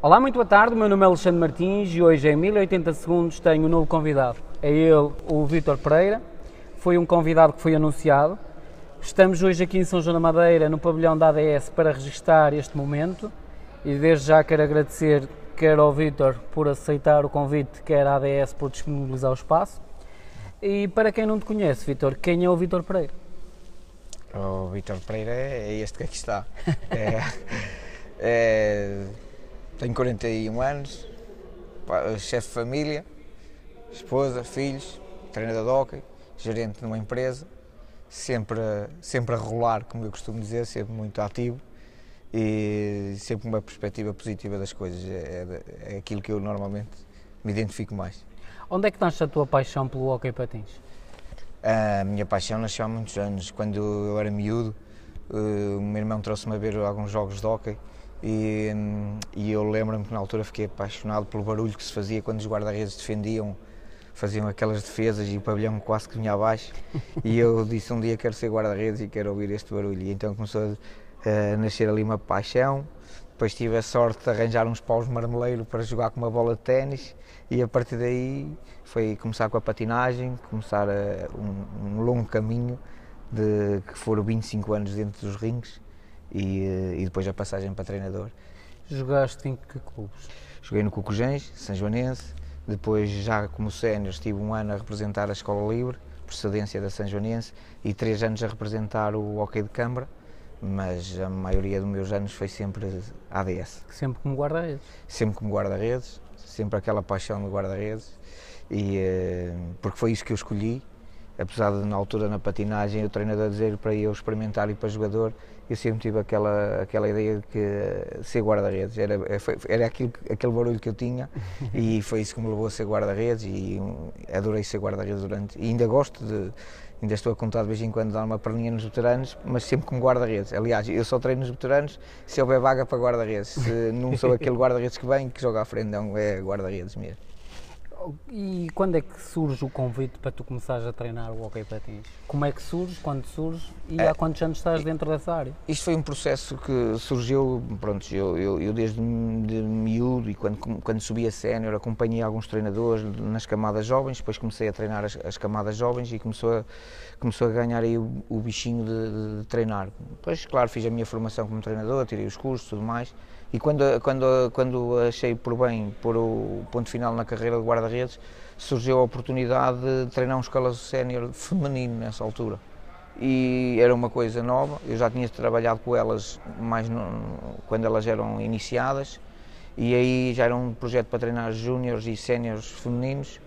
Olá, muito boa tarde, o meu nome é Alexandre Martins e hoje em 1080 segundos tenho um novo convidado. É ele, o Vítor Pereira, foi um convidado que foi anunciado. Estamos hoje aqui em São João da Madeira, no pavilhão da ADS, para registar este momento e desde já quero agradecer quer ao Vítor por aceitar o convite, quer à ADS por disponibilizar o espaço. E para quem não te conhece, Vítor, quem é o Vítor Pereira? O Vítor Pereira é este que aqui está. Tenho 41 anos, chefe de família, esposa, filhos, treinador de hóquei, gerente de uma empresa, sempre a rolar, como eu costumo dizer, sempre muito ativo e sempre uma perspectiva positiva das coisas. É aquilo que eu normalmente me identifico mais. Onde é que nasce a tua paixão pelo hóquei patins? A minha paixão nasceu há muitos anos. Quando eu era miúdo, o meu irmão trouxe-me a ver alguns jogos de hóquei e eu lembro-me que na altura fiquei apaixonado pelo barulho que se fazia quando os guarda-redes defendiam, faziam aquelas defesas e o pavilhão quase que vinha abaixo e eu disse um dia quero ser guarda-redes e quero ouvir este barulho e então começou a nascer ali uma paixão. Depois tive a sorte de arranjar uns paus de marmeleiro para jogar com uma bola de ténis e a partir daí foi começar com a patinagem, começar um longo caminho que foram 25 anos dentro dos rinques e depois a passagem para treinador. Jogaste em que clubes? Joguei no Cocujens, São Joanense, depois já como sénior estive um ano a representar a Escola Livre, procedência da São Joanense, e 3 anos a representar o hóquei de Câmara, mas a maioria dos meus anos foi sempre ADS. Sempre como guarda-redes? Sempre como guarda-redes, sempre aquela paixão de guarda-redes, porque foi isso que eu escolhi, apesar de na altura na patinagem o treinador dizer para eu experimentar e para jogador, eu sempre tive aquela ideia de que ser guarda-redes era aquele barulho que eu tinha e foi isso que me levou a ser guarda-redes e adorei ser guarda-redes e ainda estou a contar de vez em quando dar uma perninha nos veteranos, mas sempre como guarda-redes. Aliás, eu só treino nos veteranos se houver vaga para guarda-redes, se não sou aquele guarda-redes que vem, que joga à frente, não, é guarda-redes mesmo. E quando é que surge o convite para tu começares a treinar o hóquei patins? Como é que surge, quando surge e há quantos anos estás dentro dessa área? Isto foi um processo que surgiu, pronto, eu desde de miúdo e quando subi a sénior acompanhei alguns treinadores nas camadas jovens, depois comecei a treinar as camadas jovens e começou a ganhar aí o bichinho de treinar. Depois, claro, fiz a minha formação como treinador, tirei os cursos e tudo mais. E quando achei por bem pôr o ponto final na carreira de guarda-redes, surgiu a oportunidade de treinar um escalão sénior feminino nessa altura. E era uma coisa nova, eu já tinha trabalhado com elas quando elas eram iniciadas, e aí já era um projeto para treinar júniores e séniores femininos.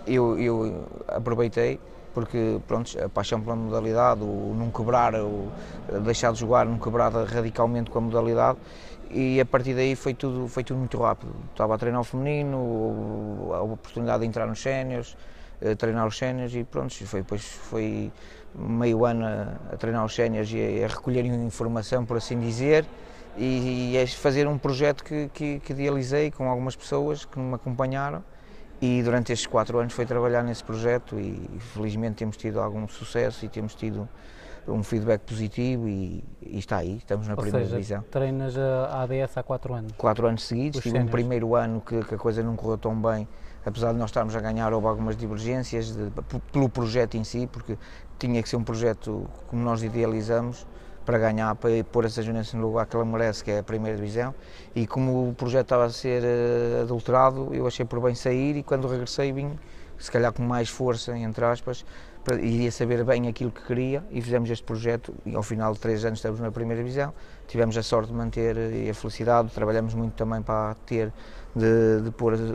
Eu aproveitei, porque pronto, a paixão pela modalidade, o não quebrar, o deixar de jogar, não quebrar radicalmente com a modalidade e a partir daí foi tudo muito rápido. Estava a treinar o feminino, a oportunidade de entrar nos séniores, treinar os séniores e pronto, depois foi meio ano a treinar os séniores e a recolher informação, por assim dizer, e a fazer um projeto que idealizei com algumas pessoas que me acompanharam. E durante estes 4 anos foi trabalhar nesse projeto e felizmente temos tido algum sucesso e temos tido um feedback positivo e está aí, estamos na primeira divisão. Treinas a ADS há 4 anos? 4 anos seguidos, tive um primeiro ano que a coisa não correu tão bem, apesar de nós estarmos a ganhar, houve algumas divergências pelo projeto em si, porque tinha que ser um projeto como nós idealizamos, para ganhar, para pôr a São Joanense no lugar que ela merece, que é a primeira divisão, e como o projeto estava a ser adulterado, eu achei por bem sair e quando regressei vim, se calhar com mais força, entre aspas, iria saber bem aquilo que queria e fizemos este projeto e ao final de 3 anos estamos na primeira divisão, tivemos a sorte de manter e a felicidade, trabalhamos muito também para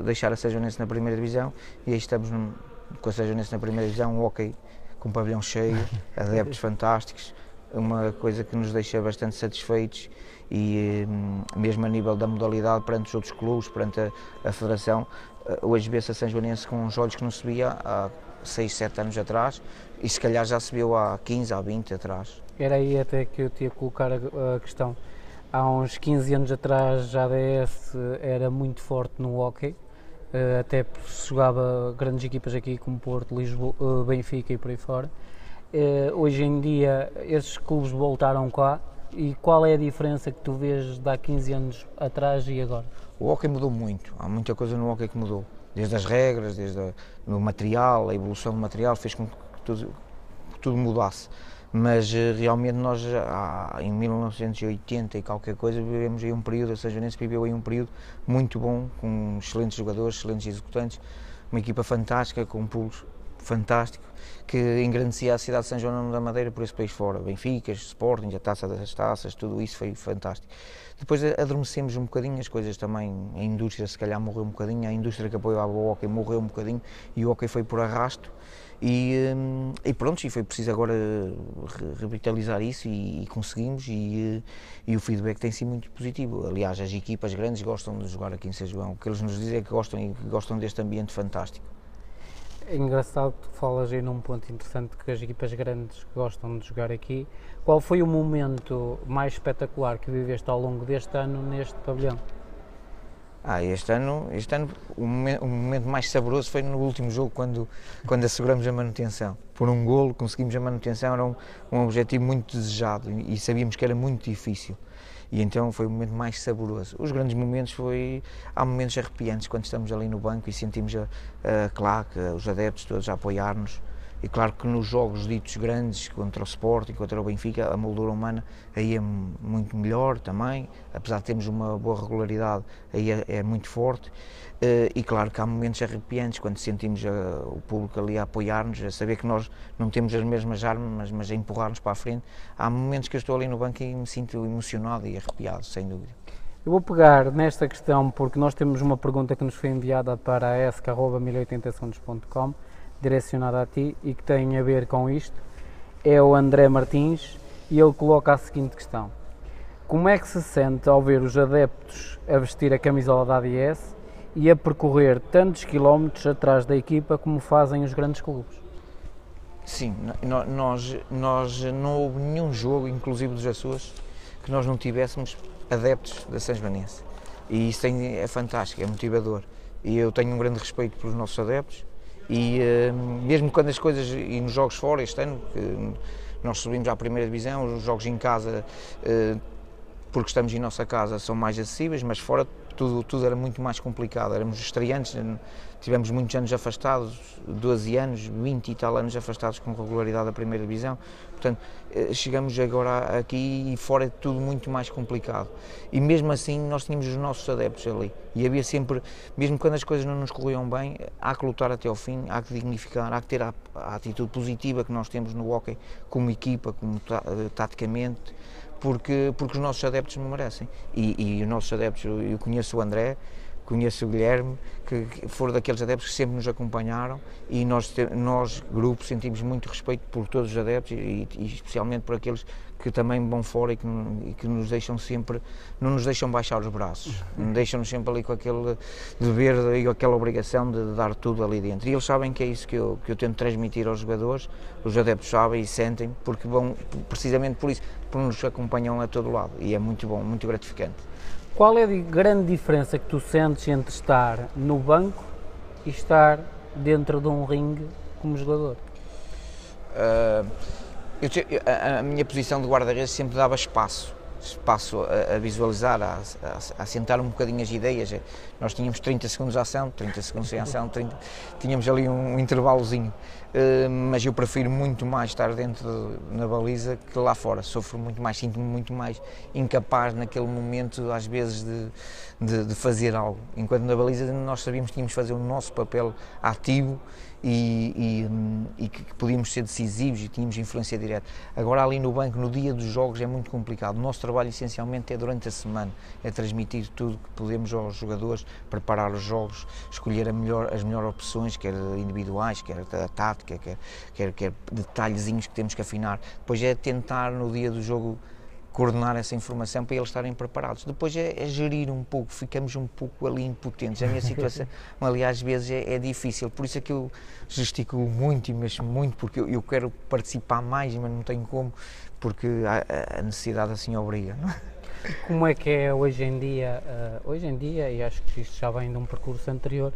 deixar a São Joanense na primeira divisão e aí estamos com a São Joanense na primeira divisão, um hóquei com um pavilhão cheio, adeptos fantásticos, uma coisa que nos deixa bastante satisfeitos e mesmo a nível da modalidade perante os outros clubes, perante a federação, hoje vê-se a São Joanense com uns olhos que não se via há 6, 7 anos atrás e se calhar já se viu há 15, há 20 atrás. Era aí até que eu te ia colocar a questão. Há uns 15 anos atrás a ADS era muito forte no hóquei, até se jogava grandes equipas aqui como Porto, Lisboa, Benfica e por aí fora. Hoje em dia esses clubes voltaram cá, e qual é a diferença que tu vês de há 15 anos atrás e agora? O hóquei mudou muito, há muita coisa no hóquei que mudou, desde as regras, o material, a evolução do material fez com que tudo mudasse. Mas realmente nós em 1980 e qualquer coisa vivemos aí um período, a São Joanense viveu aí um período muito bom, com excelentes jogadores, excelentes executantes, uma equipa fantástica, com um público fantástico, que engrandecia a cidade de São João da Madeira por esse país fora, Benfica, Sporting, a Taça das Taças, tudo isso foi fantástico. Depois adormecemos um bocadinho, as coisas também, a indústria se calhar morreu um bocadinho, a indústria que apoiava o hóquei morreu um bocadinho e o hóquei foi por arrasto. E pronto, e foi preciso agora revitalizar isso e conseguimos e o feedback tem sido muito positivo. Aliás, as equipas grandes gostam de jogar aqui em São João, o que eles nos dizem é que gostam deste ambiente fantástico. É engraçado que tu falas aí num ponto interessante, que as equipas grandes gostam de jogar aqui. Qual foi o momento mais espetacular que viveste ao longo deste ano neste pavilhão? Este ano o momento mais saboroso foi no último jogo, quando asseguramos a manutenção. Por um golo conseguimos a manutenção, era um objetivo muito desejado e sabíamos que era muito difícil. E então foi o momento mais saboroso. Os grandes momentos há momentos arrepiantes quando estamos ali no banco e sentimos a claque, os adeptos todos a apoiar-nos. E claro que nos jogos ditos grandes, contra o Sporting, contra o Benfica, a moldura humana aí é muito melhor também, apesar de termos uma boa regularidade, aí é muito forte. E claro que há momentos arrepiantes quando sentimos o público ali a apoiar-nos, a saber que nós não temos as mesmas armas, mas a empurrar-nos para a frente. Há momentos que eu estou ali no banco e me sinto emocionado e arrepiado, sem dúvida. Eu vou pegar nesta questão porque nós temos uma pergunta que nos foi enviada para a esc@1080segundos.com, direcionada a ti e que tem a ver com isto. É o André Martins e ele coloca a seguinte questão: como é que se sente ao ver os adeptos a vestir a camisola da ADS e a percorrer tantos quilómetros atrás da equipa como fazem os grandes clubes? Sim, nós não houve nenhum jogo, inclusive dos Açores, que nós não tivéssemos adeptos da São Joanense, e isso é fantástico, é motivador, e eu tenho um grande respeito pelos nossos adeptos. E mesmo quando as coisas, e nos jogos fora este ano, que nós subimos à primeira divisão, os jogos em casa, porque estamos em nossa casa, são mais acessíveis, mas fora tudo era muito mais complicado, éramos estreantes, tivemos muitos anos afastados, 12 anos, 20 e tal anos afastados com regularidade da primeira divisão, portanto chegamos agora aqui e fora é tudo muito mais complicado, e mesmo assim nós tínhamos os nossos adeptos ali, e havia sempre, mesmo quando as coisas não nos corriam bem, há que lutar até ao fim, há que dignificar, há que ter a atitude positiva que nós temos no hóquei como equipa, como taticamente, porque os nossos adeptos me merecem, e os nossos adeptos, eu conheço o André, conheço o Guilherme, que foram daqueles adeptos que sempre nos acompanharam, e nós grupo, sentimos muito respeito por todos os adeptos e especialmente por aqueles que também vão fora e que nos deixam sempre, não nos deixam baixar os braços, deixam-nos sempre ali com aquele dever e aquela obrigação de dar tudo ali dentro. E eles sabem que é isso que eu tento transmitir aos jogadores, os adeptos sabem e sentem, porque vão, precisamente por isso, porque nos acompanham a todo lado, e é muito bom, muito gratificante. Qual é a grande diferença que tu sentes entre estar no banco e estar dentro de um ringue como jogador? A minha posição de guarda-redes sempre dava espaço a visualizar, a assentar um bocadinho as ideias. Nós tínhamos 30 segundos de ação, 30 segundos sem ação, tínhamos ali um intervalozinho, mas eu prefiro muito mais estar na baliza que lá fora, sofro muito mais, sinto-me muito mais incapaz naquele momento às vezes de fazer algo, enquanto na baliza nós sabíamos que tínhamos de fazer o nosso papel ativo e que podíamos ser decisivos e tínhamos influência direta. Agora ali no banco, no dia dos jogos, é muito complicado. O nosso trabalho essencialmente é durante a semana, é transmitir tudo que podemos aos jogadores, preparar os jogos, escolher as melhores opções, quer individuais, quer a tática, quer detalhezinhos que temos que afinar. Depois é tentar no dia do jogo coordenar essa informação para eles estarem preparados. Depois é gerir um pouco, ficamos um pouco ali impotentes. A minha situação, aliás, às vezes é difícil, por isso é que eu gesticulo muito e mexo muito, porque eu quero participar mais, mas não tenho como, porque a necessidade assim obriga. Não é? Como é que é hoje em dia, e acho que isto já vem de um percurso anterior,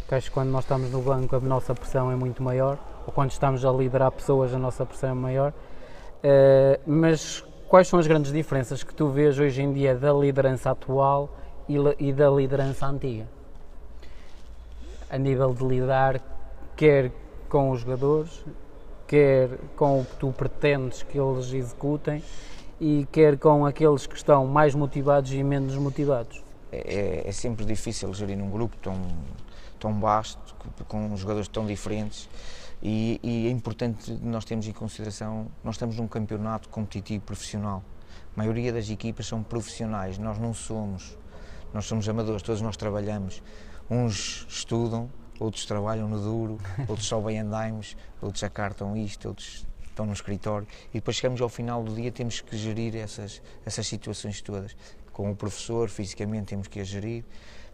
que acho que quando nós estamos no banco a nossa pressão é muito maior, ou quando estamos a liderar pessoas a nossa pressão é maior, mas quais são as grandes diferenças que tu vês hoje em dia da liderança atual e da liderança antiga? A nível de lidar, quer com os jogadores, quer com o que tu pretendes que eles executem e quer com aqueles que estão mais motivados e menos motivados. É sempre difícil gerir num grupo tão vasto, com jogadores tão diferentes, e é importante nós termos em consideração, nós estamos num campeonato competitivo profissional. A maioria das equipas são profissionais, nós não somos, nós somos amadores, todos nós trabalhamos. Uns estudam, outros trabalham no duro, outros só vêm andaimes, outros acartam isto, outros estão no escritório, e depois chegamos ao final do dia, temos que gerir essas situações todas. Com o professor, fisicamente temos que a gerir,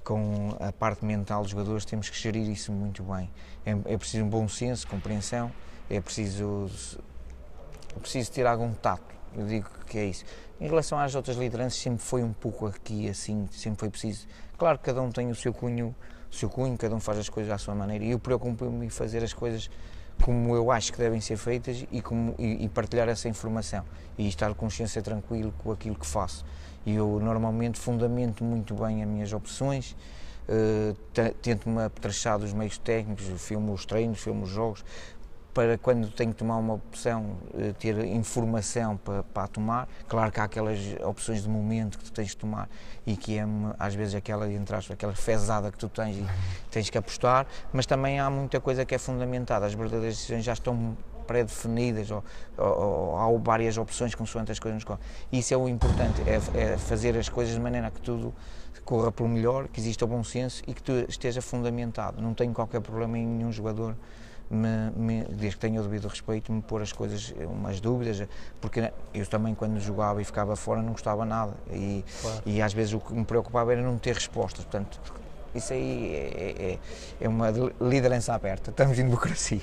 com a parte mental dos jogadores temos que gerir isso muito bem. É preciso um bom senso, compreensão, é preciso ter algum tato, eu digo que é isso. Em relação às outras lideranças, sempre foi um pouco aqui assim, sempre foi preciso. Claro que cada um tem o seu cunho, cada um faz as coisas à sua maneira, e eu preocupo-me em fazer as coisas como eu acho que devem ser feitas e partilhar essa informação e estar com consciência tranquilo com aquilo que faço. E eu normalmente fundamento muito bem as minhas opções, tento-me apetrechar dos meios técnicos, filmo os treinos, filmo os jogos, para quando tenho que tomar uma opção, ter informação para tomar. Claro que há aquelas opções de momento que tu tens de tomar e que é às vezes aquela fezada que tu tens e tens que apostar, mas também há muita coisa que é fundamentada, as verdadeiras decisões já estão pré-definidas ou há várias opções consoante as coisas nos correm. Isso é o importante, é fazer as coisas de maneira que tudo corra pelo melhor, que exista o bom senso e que tu esteja fundamentado. Não tenho qualquer problema em nenhum jogador, desde que tenha o devido respeito, me pôr as coisas, umas dúvidas, porque eu também quando jogava e ficava fora não gostava nada e às vezes o que me preocupava era não ter respostas, portanto isso aí é uma liderança aberta, estamos em democracia.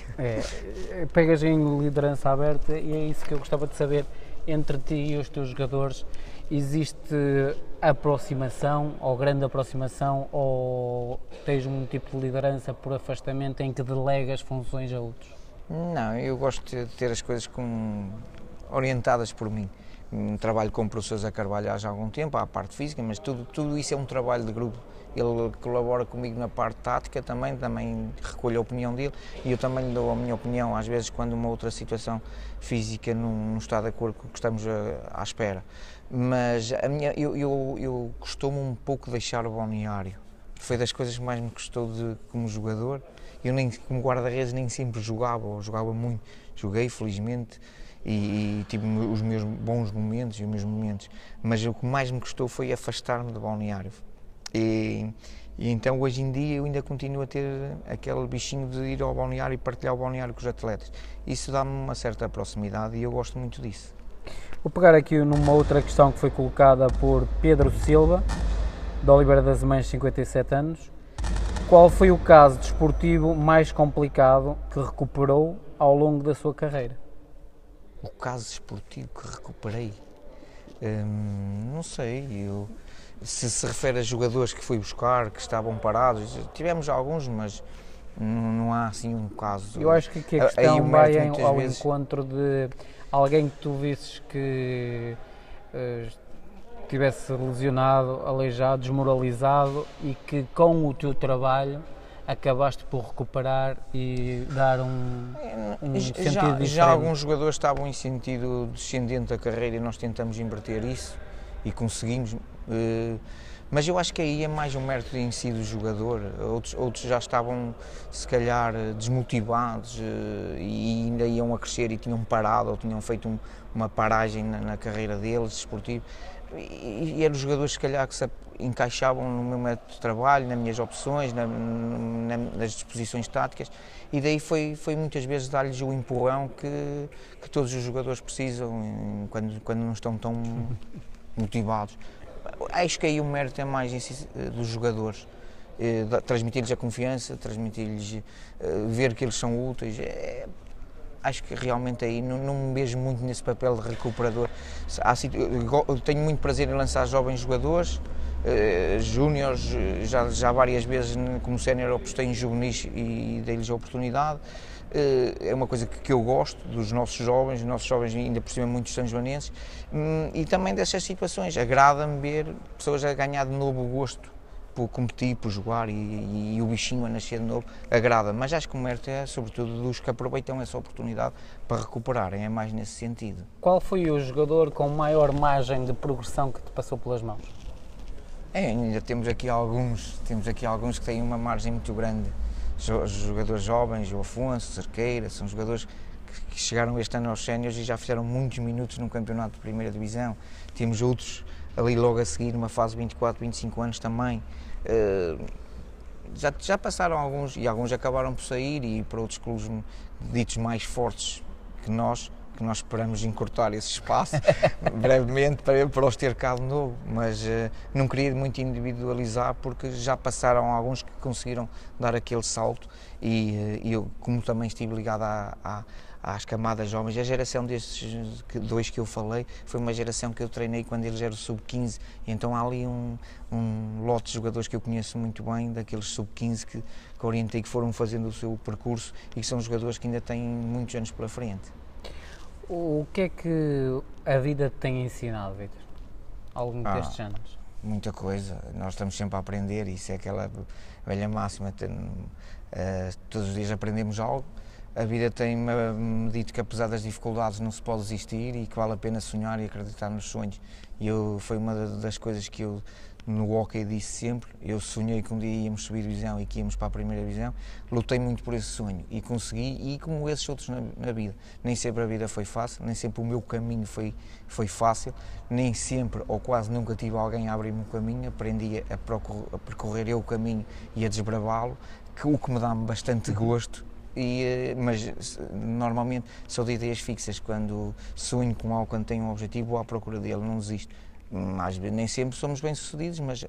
Pegas em liderança aberta e é isso que eu gostava de saber, entre ti e os teus jogadores, existe aproximação, ou grande aproximação, ou tens um tipo de liderança por afastamento em que delegas funções a outros? Não, eu gosto de ter as coisas orientadas por mim. Trabalho com o professor Zé Carvalho há já algum tempo, há a parte física, mas tudo isso é um trabalho de grupo. Ele colabora comigo na parte tática também recolho a opinião dele e eu também lhe dou a minha opinião, às vezes quando uma outra situação física não está de acordo com o que estamos à espera. Mas eu costumo um pouco deixar o balneário. Foi das coisas que mais me custou como jogador. Eu como guarda-redes nem sempre jogava, ou jogava muito. Joguei, felizmente, e tive os meus bons momentos e os meus momentos. Mas o que mais me custou foi afastar-me do balneário. E então hoje em dia eu ainda continuo a ter aquele bichinho de ir ao balneário e partilhar o balneário com os atletas. Isso dá-me uma certa proximidade e eu gosto muito disso. Vou pegar aqui numa outra questão que foi colocada por Pedro Silva, de Oliveira das Mães, 57 anos. Qual foi o caso desportivo mais complicado que recuperou ao longo da sua carreira? O caso desportivo que recuperei? Não sei, se refere a jogadores que fui buscar, que estavam parados, tivemos alguns, mas não há assim um caso. Eu acho que a questão vai ao encontro de alguém que tu visses que estivesse lesionado, aleijado, desmoralizado e que com o teu trabalho acabaste por recuperar e dar um sentido diferente. Já alguns jogadores estavam em sentido descendente da carreira e nós tentamos inverter isso e conseguimos, mas eu acho que aí é mais um mérito em si do jogador. Outros já estavam se calhar desmotivados e ainda iam a crescer e tinham parado ou tinham feito uma paragem na carreira deles, desportiva. E eram os jogadores se calhar que se encaixavam no meu método de trabalho, nas minhas opções, nas disposições táticas, e daí foi muitas vezes dar-lhes o empurrão que todos os jogadores precisam quando não estão tão motivados. Acho que aí o mérito é mais dos jogadores, transmitir-lhes a confiança, transmitir-lhes, ver que eles são úteis. Acho que realmente aí não me vejo muito nesse papel de recuperador. Eu tenho muito prazer em lançar jovens jogadores, júniores, já várias vezes como sénior apostei em juvenis e dei-lhes a oportunidade. É uma coisa que eu gosto dos nossos jovens ainda por cima muitos são joanenses, e também dessas situações, agrada-me ver pessoas a ganhar de novo o gosto por competir, por jogar e o bichinho a nascer de novo, agrada, mas acho que o mérito é sobretudo dos que aproveitam essa oportunidade para recuperarem, é mais nesse sentido. Qual foi o jogador com maior margem de progressão que te passou pelas mãos? Ainda temos aqui alguns que têm uma margem muito grande, jogadores jovens, o Afonso, Cerqueira, são jogadores que chegaram este ano aos séniores e já fizeram muitos minutos num campeonato de primeira divisão. Temos outros ali logo a seguir, numa fase de 24, 25 anos também. Já passaram alguns e alguns acabaram por sair e para outros clubes ditos mais fortes que nós esperamos encurtar esse espaço brevemente para os ter cá de novo, mas não queria muito individualizar porque já passaram alguns que conseguiram dar aquele salto e eu, como também estive ligado às camadas jovens, a geração destes dois que eu falei foi uma geração que eu treinei quando eles eram sub-15, então há ali um lote de jogadores que eu conheço muito bem, daqueles sub-15 que orientei, que foram fazendo o seu percurso e que são jogadores que ainda têm muitos anos pela frente. O que é que a vida te tem ensinado, Vítor, ao longo destes anos? Muita coisa, nós estamos sempre a aprender, isso é aquela velha máxima, todos os dias aprendemos algo. A vida tem-me dito que apesar das dificuldades não se pode desistir e que vale a pena sonhar e acreditar nos sonhos. E foi uma das coisas que eu no hóquei disse sempre, eu sonhei que um dia íamos subir divisão e que íamos para a primeira divisão, lutei muito por esse sonho e consegui, e como esses outros na vida, nem sempre a vida foi fácil, nem sempre o meu caminho foi fácil, nem sempre ou quase nunca tive alguém a abrir-me um caminho, aprendi a percorrer eu o caminho e a desbravá-lo, o que me dá bastante gosto. Mas normalmente sou de ideias fixas, quando sonho com algo, quando tenho um objetivo, vou à procura dele, não desisto. Às vezes nem sempre somos bem-sucedidos, mas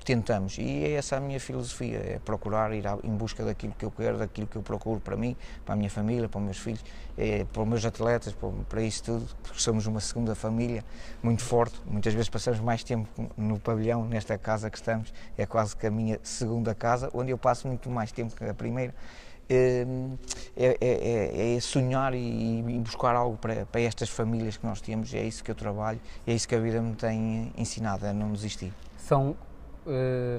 tentamos, e é essa a minha filosofia, é procurar ir em busca daquilo que eu quero, daquilo que eu procuro para mim, para a minha família, para os meus filhos, para os meus atletas, para isso tudo, porque somos uma segunda família muito forte, muitas vezes passamos mais tempo no pavilhão, nesta casa que estamos, é quase que a minha segunda casa, onde eu passo muito mais tempo que a primeira. É sonhar e buscar algo para estas famílias que nós temos, é isso que eu trabalho, é isso que a vida me tem ensinado, a não desistir.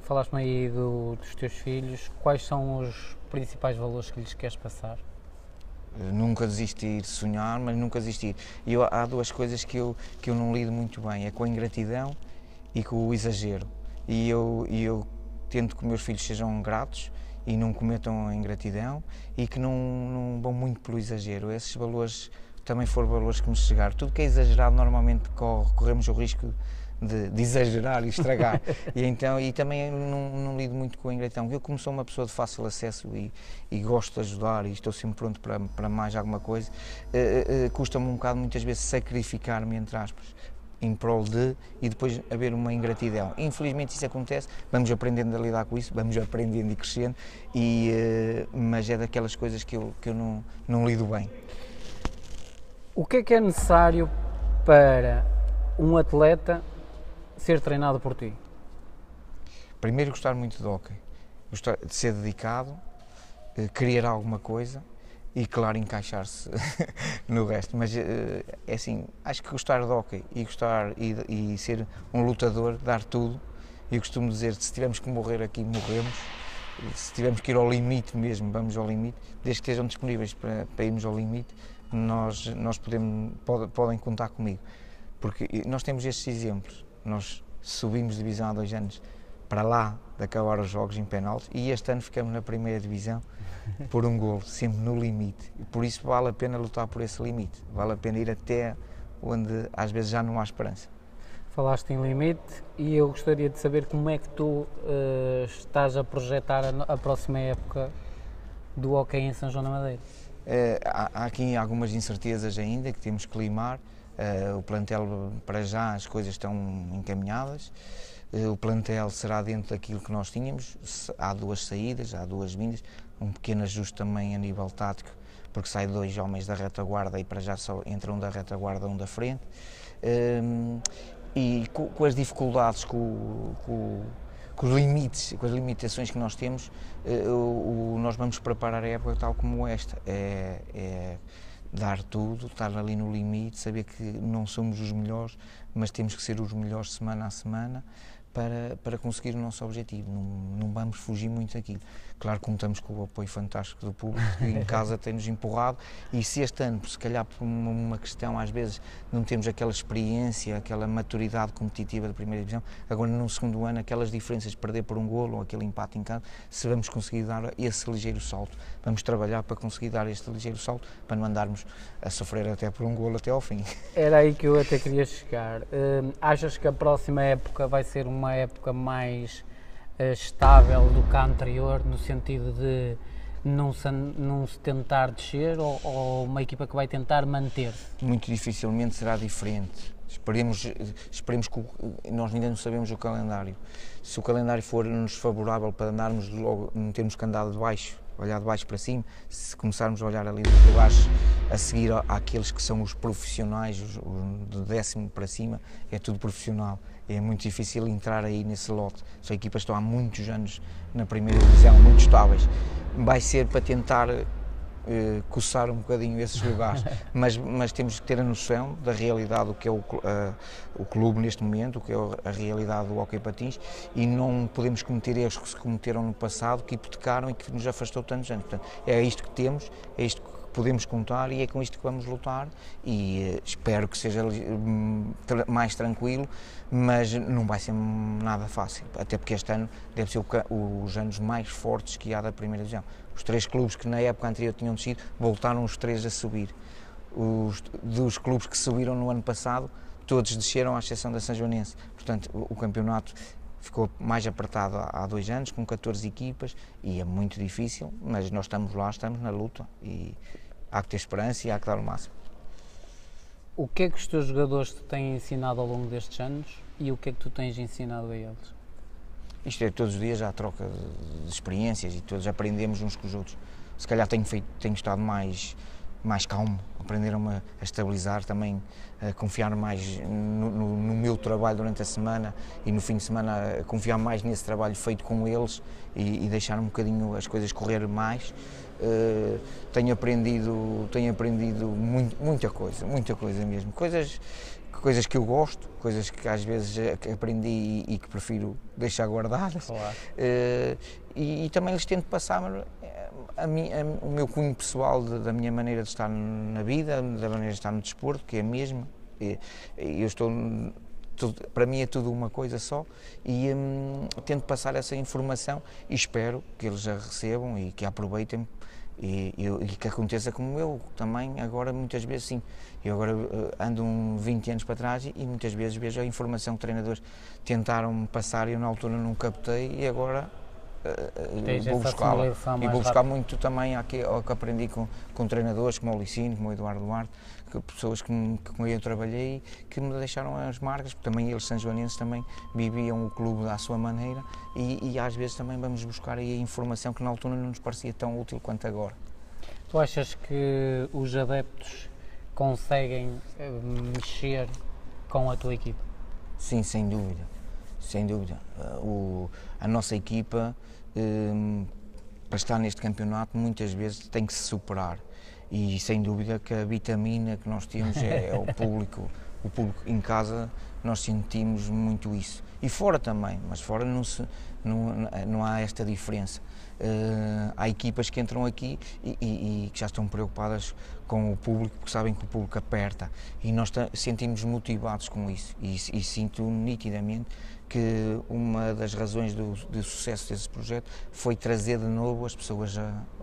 Falaste-me aí dos teus filhos, quais são os principais valores que lhes queres passar? Nunca desistir, sonhar, mas nunca desistir. Há duas coisas que eu não lido muito bem, é com a ingratidão e com o exagero. E eu tento que meus filhos sejam gratos e não cometam a ingratidão e que não vão muito pelo exagero. Esses valores também foram valores que me chegaram. Tudo que é exagerado normalmente corremos o risco de exagerar e estragar. e também não lido muito com a ingratidão. Eu, como sou uma pessoa de fácil acesso e gosto de ajudar e estou sempre pronto para mais alguma coisa, custa-me um bocado muitas vezes sacrificar-me, entre aspas, em prol de, e depois haver uma ingratidão. Infelizmente isso acontece, vamos aprendendo a lidar com isso, vamos aprendendo e crescendo, mas é daquelas coisas que eu não lido bem. O que é necessário para um atleta ser treinado por ti? Primeiro, gostar muito de hóquei, gostar de ser dedicado, querer alguma coisa, e claro, encaixar-se no resto, mas é assim, acho que gostar de hóquei e gostar e ser um lutador, dar tudo, e eu costumo dizer, se tivermos que morrer aqui, morremos, se tivermos que ir ao limite mesmo, vamos ao limite, desde que estejam disponíveis para irmos ao limite, podem contar comigo, porque nós temos estes exemplos, nós subimos de divisão há 2 anos para lá de acabar os jogos em penaltis e este ano ficamos na primeira divisão por um golo, sempre no limite. E por isso vale a pena lutar por esse limite, vale a pena ir até onde às vezes já não há esperança. Falaste em limite e eu gostaria de saber como é que tu estás a projetar a próxima época do hóquei em São João da Madeira. Há aqui algumas incertezas ainda que temos que limar. O plantel, para já, as coisas estão encaminhadas. O plantel será dentro daquilo que nós tínhamos. Há 2 saídas, há 2 vindas, um pequeno ajuste também a nível tático, porque sai 2 homens da retaguarda e para já só entra um da retaguarda, um da frente. e com as dificuldades, com os limites, com as limitações que nós temos, nós vamos preparar a época tal como esta. É dar tudo, estar ali no limite, saber que não somos os melhores, mas temos que ser os melhores semana a semana para conseguir o nosso objetivo. Não vamos fugir muito daquilo. Claro que contamos com o apoio fantástico do público, que em casa tem-nos empurrado, e se este ano, se calhar por uma questão, às vezes não temos aquela experiência, aquela maturidade competitiva da primeira divisão, agora no segundo ano aquelas diferenças de perder por um golo ou aquele empate em casa, se vamos conseguir dar esse ligeiro salto, vamos trabalhar para conseguir dar este ligeiro salto, para não andarmos a sofrer até por um golo até ao fim. Era aí que eu até queria chegar. Achas que a próxima época vai ser uma época mais estável do que a anterior, no sentido de não se tentar descer, ou uma equipa que vai tentar manter-se? Muito dificilmente será diferente. Esperemos que nós ainda não sabemos o calendário. Se o calendário for-nos favorável para andarmos logo, não termos que andar de baixo, olhar de baixo para cima, se começarmos a olhar ali dos lugares a seguir àqueles que são os profissionais, os de 10º para cima, é tudo profissional. É muito difícil entrar aí nesse lote. São equipas que estão há muitos anos na primeira divisão, muito estáveis. Vai ser para tentar coçar um bocadinho esses lugares, mas temos que ter a noção da realidade do que é o clube neste momento, o que é a realidade do hóquei patins, e não podemos cometer erros que se cometeram no passado, que hipotecaram e que nos afastou tantos anos. Portanto, é isto que temos, é isto que podemos contar e é com isto que vamos lutar, e espero que seja mais tranquilo, mas não vai ser nada fácil, até porque este ano deve ser os anos mais fortes que há da primeira divisão. Os 3 clubes que na época anterior tinham descido, voltaram os 3 a subir. Dos clubes que subiram no ano passado, todos desceram, à exceção da Sanjoanense. Portanto, o campeonato ficou mais apertado há 2 anos, com 14 equipas, e é muito difícil, mas nós estamos lá, estamos na luta, e há que ter esperança e há que dar o máximo. O que é que os teus jogadores te têm ensinado ao longo destes anos, e o que é que tu tens ensinado a eles? Isto é, todos os dias há troca de experiências e todos aprendemos uns com os outros. Se calhar tenho estado mais calmo, aprenderam-me a estabilizar também, a confiar mais no meu trabalho durante a semana, e no fim de semana a confiar mais nesse trabalho feito com eles e deixar um bocadinho as coisas correr mais. Tenho aprendido muita coisa mesmo, coisas que eu gosto, coisas que às vezes aprendi e que prefiro deixar guardadas. Claro. E também lhes tento passar o meu cunho pessoal da minha maneira de estar na vida, da maneira de estar no desporto, que é a mesma. Para mim é tudo uma coisa só, e tento passar essa informação e espero que eles a recebam e que a aproveitem, e que aconteça como eu também agora muitas vezes. Sim, eu agora ando 20 anos para trás e muitas vezes vejo a informação que treinadores tentaram passar e eu na altura não captei, e agora vou buscá-la, e vou buscar muito também ao que aprendi com treinadores como o Licínio, como o Eduardo Duarte, pessoas com quem eu trabalhei, que me deixaram as marcas, porque também eles, sanjoanenses, também viviam o clube à sua maneira, e às vezes também vamos buscar aí a informação que na altura não nos parecia tão útil quanto agora. Tu achas que os adeptos conseguem mexer com a tua equipa? Sim, sem dúvida, sem dúvida. A nossa equipa, para estar neste campeonato, muitas vezes tem que se superar, e sem dúvida que a vitamina que nós temos é o público em casa. Nós sentimos muito isso, e fora também, mas fora não há esta diferença. Há equipas que entram aqui e que já estão preocupadas com o público, porque sabem que o público aperta, e nós sentimos motivados com isso, e sinto nitidamente que uma das razões do sucesso desse projeto foi trazer de novo as pessoas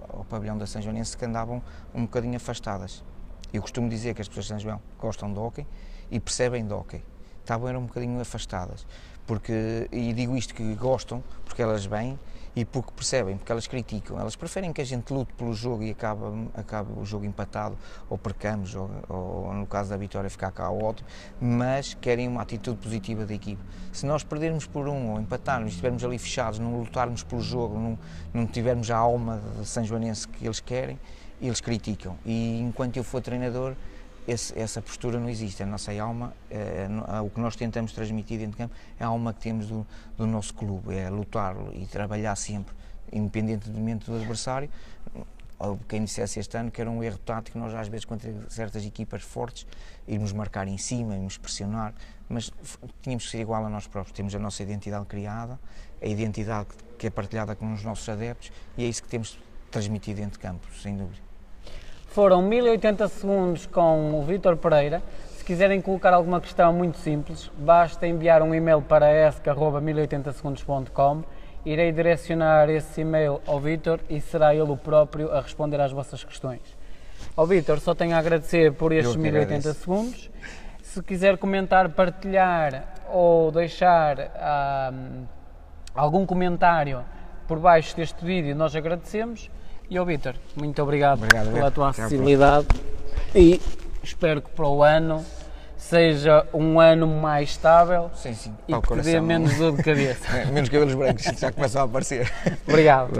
ao pavilhão da Sanjoanense, que andavam um bocadinho afastadas. Eu costumo dizer que as pessoas de São João gostam de hóquei e percebem de hóquei, eram um bocadinho afastadas, e digo isto, que gostam porque elas vêm e porque percebem, porque elas criticam, elas preferem que a gente lute pelo jogo e acabe o jogo empatado, ou percamos, ou no caso da vitória ficar cá ótimo, mas querem uma atitude positiva da equipe. Se nós perdermos por ou empatarmos, estivermos ali fechados, não lutarmos pelo jogo, não tivermos a alma de sanjoanense que eles querem, eles criticam, e enquanto eu for treinador, essa postura não existe. A nossa alma, o que nós tentamos transmitir dentro de campo é a alma que temos do nosso clube, é lutar e trabalhar sempre, independentemente do adversário. Quem dissesse este ano que era um erro tático, nós às vezes contra certas equipas fortes, irmos marcar em cima, irmos pressionar, mas tínhamos que ser igual a nós próprios. Temos a nossa identidade criada, a identidade que é partilhada com os nossos adeptos, e é isso que temos transmitido dentro de campo, sem dúvida. Foram 1080 segundos com o Vítor Pereira. Se quiserem colocar alguma questão muito simples, basta enviar um e-mail para esc@1080segundos.com. Irei direcionar esse e-mail ao Vítor e será ele o próprio a responder às vossas questões. Ao Vítor, só tenho a agradecer por estes 1080 segundos. Se quiser comentar, partilhar ou deixar algum comentário por baixo deste vídeo, nós agradecemos. E ao Vítor, muito obrigado pela tua acessibilidade e espero que para o ano seja um ano mais estável, sim, e que te dê menos dor de cabeça. Menos cabelos brancos, já começam a aparecer. Obrigado.